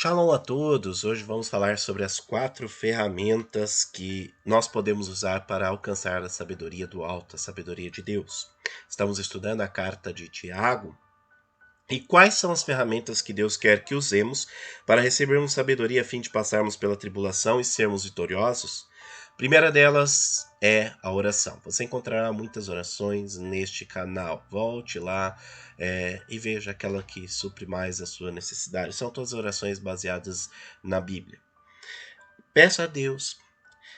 Shalom a todos! Hoje vamos falar sobre as 4 ferramentas que nós podemos usar para alcançar a sabedoria do alto, a sabedoria de Deus. Estamos estudando a carta de Tiago. E quais são as ferramentas que Deus quer que usemos para recebermos sabedoria a fim de passarmos pela tribulação e sermos vitoriosos? A primeira delas é a oração. Você encontrará muitas orações neste canal. Volte lá e veja aquela que supre mais a sua necessidade. São todas orações baseadas na Bíblia. Peça a Deus.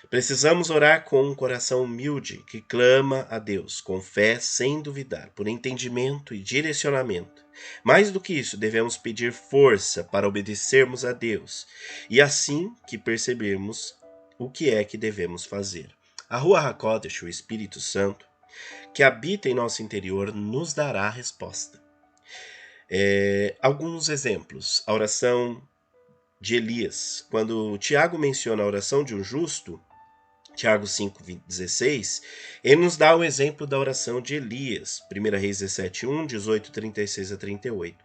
Precisamos orar com um coração humilde que clama a Deus, com fé, sem duvidar, por entendimento e direcionamento. Mais do que isso, devemos pedir força para obedecermos a Deus, e assim que percebermos o que é que devemos fazer. A Ruach HaKodesh, o Espírito Santo, que habita em nosso interior, nos dará a resposta. Alguns exemplos. A oração de Elias. Quando Tiago menciona a oração de um justo, Tiago 5:16, ele nos dá o exemplo da oração de Elias, 1 Reis 17:1, 18:36 a 38.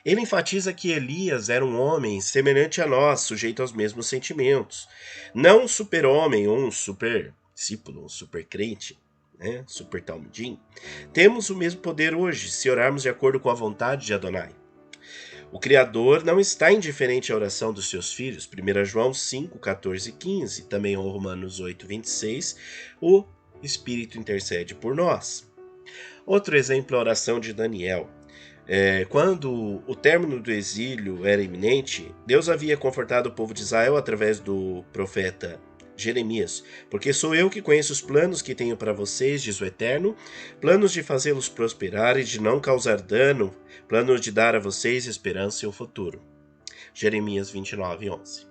Ele enfatiza que Elias era um homem semelhante a nós, sujeito aos mesmos sentimentos. Não um super-homem ou um super-discípulo, um super-crente, super talmudim. Temos o mesmo poder hoje, se orarmos de acordo com a vontade de Adonai. O Criador não está indiferente à oração dos seus filhos. 1 João 5, 14 e 15, também Romanos 8, 26, o Espírito intercede por nós. Outro exemplo é a oração de Daniel. Quando o término do exílio era iminente, Deus havia confortado o povo de Israel através do profeta Jeremias, porque sou eu que conheço os planos que tenho para vocês, diz o Eterno, planos de fazê-los prosperar e de não causar dano, planos de dar a vocês esperança e um futuro. Jeremias 29:11.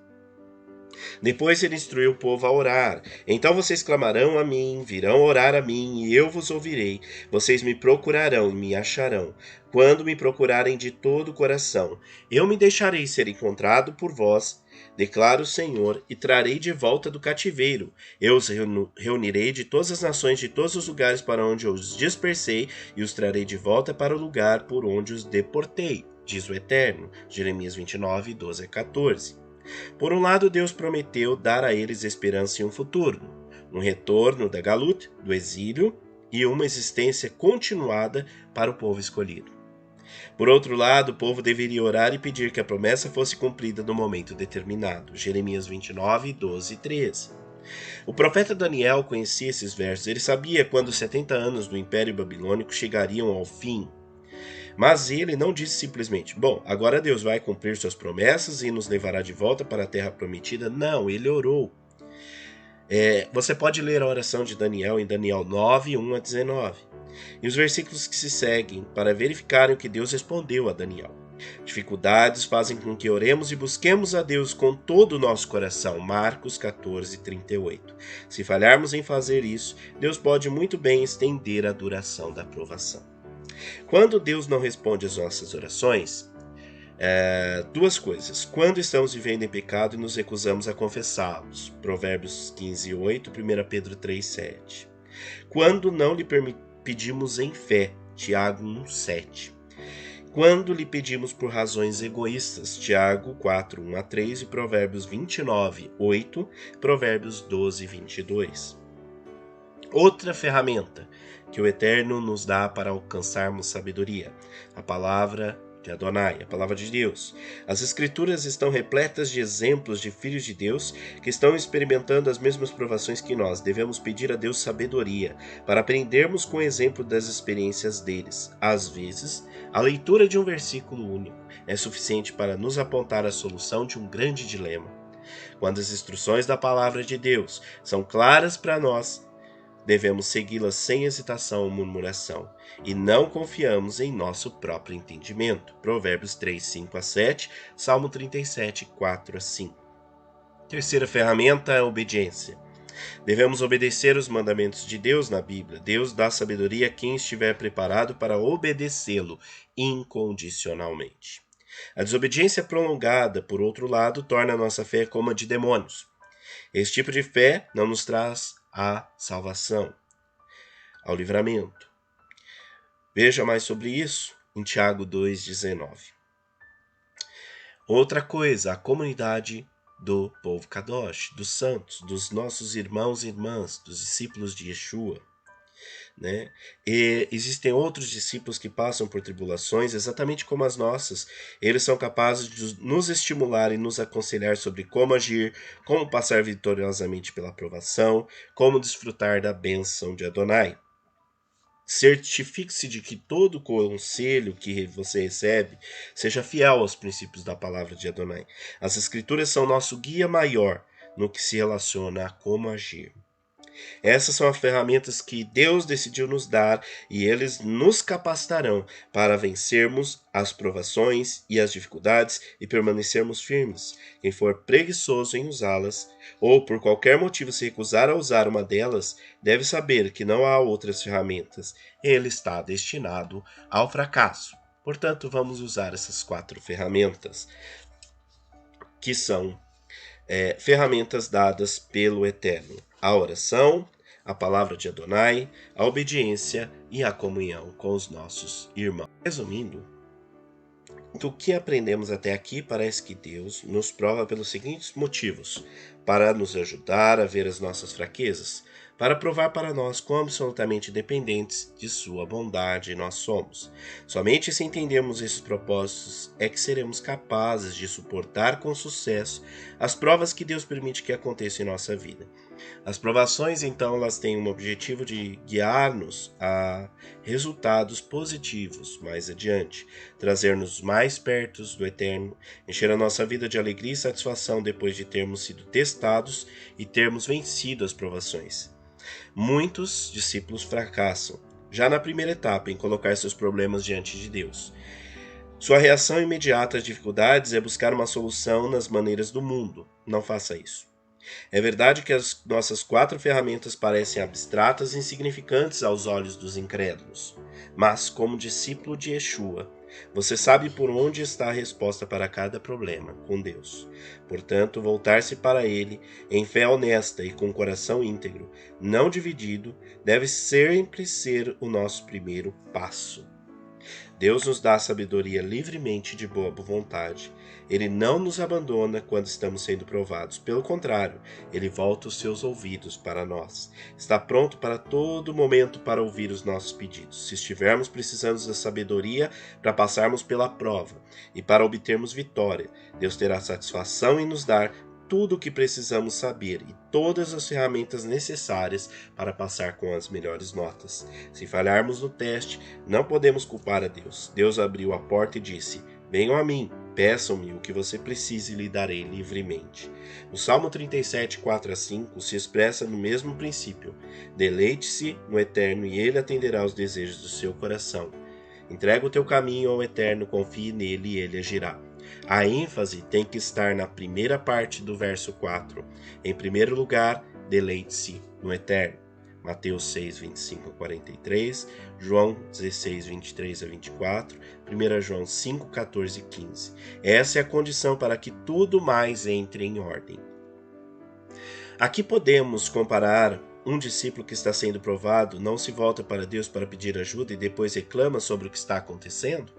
Depois ele instruiu o povo a orar. Então vocês clamarão a mim, virão orar a mim, e eu vos ouvirei. Vocês me procurarão e me acharão, quando me procurarem de todo o coração. Eu me deixarei ser encontrado por vós, declara o Senhor, e trarei de volta do cativeiro. Eu os reunirei de todas as nações, de todos os lugares para onde eu os dispersei, e os trarei de volta para o lugar por onde os deportei, diz o Eterno. Jeremias 29, 12 a 14. Por um lado, Deus prometeu dar a eles esperança e um futuro, um retorno da Galut, do exílio, e uma existência continuada para o povo escolhido. Por outro lado, o povo deveria orar e pedir que a promessa fosse cumprida no momento determinado. Jeremias 29, 12 e 13. O profeta Daniel conhecia esses versos. Ele sabia quando os 70 anos do Império Babilônico chegariam ao fim. Mas ele não disse simplesmente, bom, agora Deus vai cumprir suas promessas e nos levará de volta para a terra prometida. Não, ele orou. Você pode ler a oração de Daniel em Daniel 9, 1 a 19. E os versículos que se seguem para verificarem o que Deus respondeu a Daniel. Dificuldades fazem com que oremos e busquemos a Deus com todo o nosso coração. Marcos 14, 38. Se falharmos em fazer isso, Deus pode muito bem estender a duração da provação. Quando Deus não responde às nossas orações, duas coisas. Quando estamos vivendo em pecado e nos recusamos a confessá-los. Provérbios 15, 8, 1 Pedro 3, 7. Quando não lhe pedimos em fé. Tiago 1, 7. Quando lhe pedimos por razões egoístas. Tiago 4, 1 a 3 e Provérbios 29, 8, Provérbios 12, 22. Outra ferramenta que o Eterno nos dá para alcançarmos sabedoria, a palavra de Adonai, a palavra de Deus. As Escrituras estão repletas de exemplos de filhos de Deus que estão experimentando as mesmas provações que nós. Devemos pedir a Deus sabedoria para aprendermos com o exemplo das experiências deles. Às vezes, a leitura de um versículo único é suficiente para nos apontar a solução de um grande dilema. Quando as instruções da palavra de Deus são claras para nós, devemos segui-las sem hesitação ou murmuração, e não confiamos em nosso próprio entendimento. Provérbios 3, 5 a 7, Salmo 37, 4 a 5. Terceira ferramenta é a obediência. Devemos obedecer os mandamentos de Deus na Bíblia. Deus dá sabedoria a quem estiver preparado para obedecê-lo incondicionalmente. A desobediência prolongada, por outro lado, torna a nossa fé como a de demônios. Esse tipo de fé não nos traz a salvação, ao livramento. Veja mais sobre isso em Tiago 2,19. Outra coisa, a comunidade do povo Kadosh, dos santos, dos nossos irmãos e irmãs, dos discípulos de Yeshua. Né? E existem outros discípulos que passam por tribulações exatamente como as nossas. Eles são capazes de nos estimular e nos aconselhar sobre como agir, como passar vitoriosamente pela provação, como desfrutar da bênção de Adonai. Certifique-se de que todo conselho que você recebe seja fiel aos princípios da palavra de Adonai. As Escrituras são nosso guia maior no que se relaciona a como agir. Essas são as ferramentas que Deus decidiu nos dar e eles nos capacitarão para vencermos as provações e as dificuldades e permanecermos firmes. Quem for preguiçoso em usá-las ou por qualquer motivo se recusar a usar uma delas, deve saber que não há outras ferramentas. Ele está destinado ao fracasso. Portanto, vamos usar essas 4 ferramentas, que são ferramentas dadas pelo Eterno: a oração, a palavra de Adonai, a obediência e a comunhão com os nossos irmãos. Resumindo, do que aprendemos até aqui, parece que Deus nos prova pelos seguintes motivos: para nos ajudar a ver as nossas fraquezas, para provar para nós quão absolutamente dependentes de sua bondade nós somos. Somente se entendermos esses propósitos é que seremos capazes de suportar com sucesso as provas que Deus permite que aconteçam em nossa vida. As provações, então, elas têm um objetivo de guiar-nos a resultados positivos mais adiante, trazer-nos mais perto do Eterno, encher a nossa vida de alegria e satisfação depois de termos sido testados e termos vencido as provações. Muitos discípulos fracassam, já na primeira etapa, em colocar seus problemas diante de Deus. Sua reação imediata às dificuldades é buscar uma solução nas maneiras do mundo. Não faça isso. É verdade que as nossas 4 ferramentas parecem abstratas e insignificantes aos olhos dos incrédulos, mas, como discípulo de Yeshua, você sabe por onde está a resposta para cada problema com Deus. Portanto, voltar-se para Ele em fé honesta e com coração íntegro, não dividido, deve sempre ser o nosso primeiro passo. Deus nos dá sabedoria livremente de boa vontade. Ele não nos abandona quando estamos sendo provados. Pelo contrário, ele volta os seus ouvidos para nós. Está pronto para todo momento para ouvir os nossos pedidos. Se estivermos precisando da sabedoria para passarmos pela prova e para obtermos vitória, Deus terá satisfação em nos dar tudo o que precisamos saber e todas as ferramentas necessárias para passar com as melhores notas. Se falharmos no teste, não podemos culpar a Deus. Deus abriu a porta e disse: venham a mim, peçam-me o que você precisa e lhe darei livremente. No Salmo 37, 4-5, se expressa no mesmo princípio: deleite-se no Eterno e ele atenderá aos desejos do seu coração. Entrega o teu caminho ao Eterno, confie nele e ele agirá. A ênfase tem que estar na primeira parte do verso 4. Em primeiro lugar, deleite-se no Eterno. Mateus 6, 25-43, João 16, 23-24, 1 João 5, 14 e 15. Essa é a condição para que tudo mais entre em ordem. Aqui podemos comparar um discípulo que está sendo provado, não se volta para Deus para pedir ajuda e depois reclama sobre o que está acontecendo?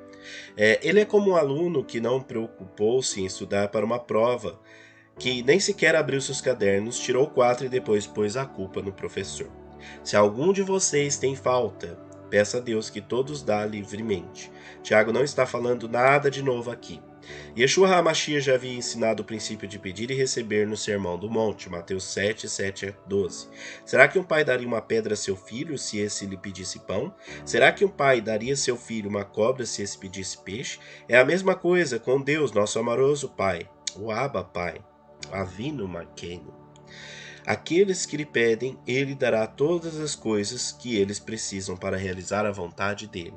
Ele é como um aluno que não preocupou-se em estudar para uma prova, que nem sequer abriu seus cadernos, tirou 4 e depois pôs a culpa no professor. Se algum de vocês tem falta, peça a Deus que todos dá livremente. Tiago não está falando nada de novo aqui. Yeshua HaMashiach já havia ensinado o princípio de pedir e receber no Sermão do Monte, Mateus 7, 7-12. Será que um pai daria uma pedra a seu filho se esse lhe pedisse pão? Será que um pai daria a seu filho uma cobra se esse pedisse peixe? É a mesma coisa com Deus, nosso amoroso Pai, o Abba Pai, Avinu Malkeinu. Aqueles que lhe pedem, ele dará todas as coisas que eles precisam para realizar a vontade dele.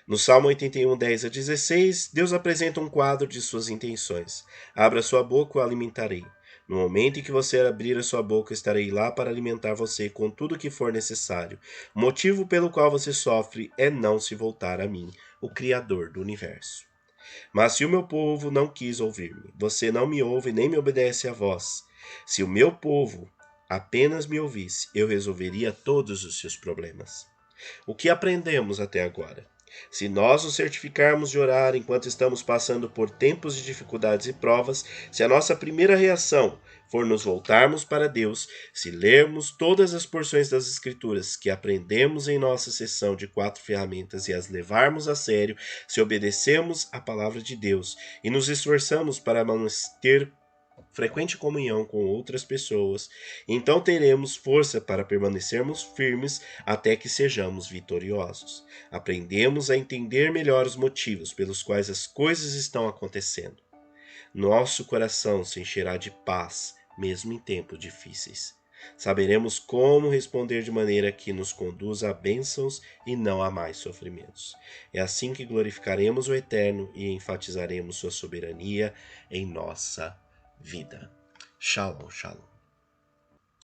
No Salmo 81, 10-16, Deus apresenta um quadro de suas intenções. Abra sua boca, o alimentarei. No momento em que você abrir a sua boca, estarei lá para alimentar você com tudo o que for necessário. O motivo pelo qual você sofre é não se voltar a mim, o Criador do universo. Mas se o meu povo não quis ouvir-me, você não me ouve nem me obedece à voz. Se o meu povo apenas me ouvisse, eu resolveria todos os seus problemas. O que aprendemos até agora? Se nós nos certificarmos de orar enquanto estamos passando por tempos de dificuldades e provas, se a nossa primeira reação for nos voltarmos para Deus, se lermos todas as porções das Escrituras que aprendemos em nossa sessão de 4 ferramentas e as levarmos a sério, se obedecermos à palavra de Deus e nos esforçamos para manter frequente comunhão com outras pessoas, então teremos força para permanecermos firmes até que sejamos vitoriosos. Aprendemos a entender melhor os motivos pelos quais as coisas estão acontecendo. Nosso coração se encherá de paz, mesmo em tempos difíceis. Saberemos como responder de maneira que nos conduza a bênçãos e não a mais sofrimentos. É assim que glorificaremos o Eterno e enfatizaremos sua soberania em nossa vida. Shalom, shalom.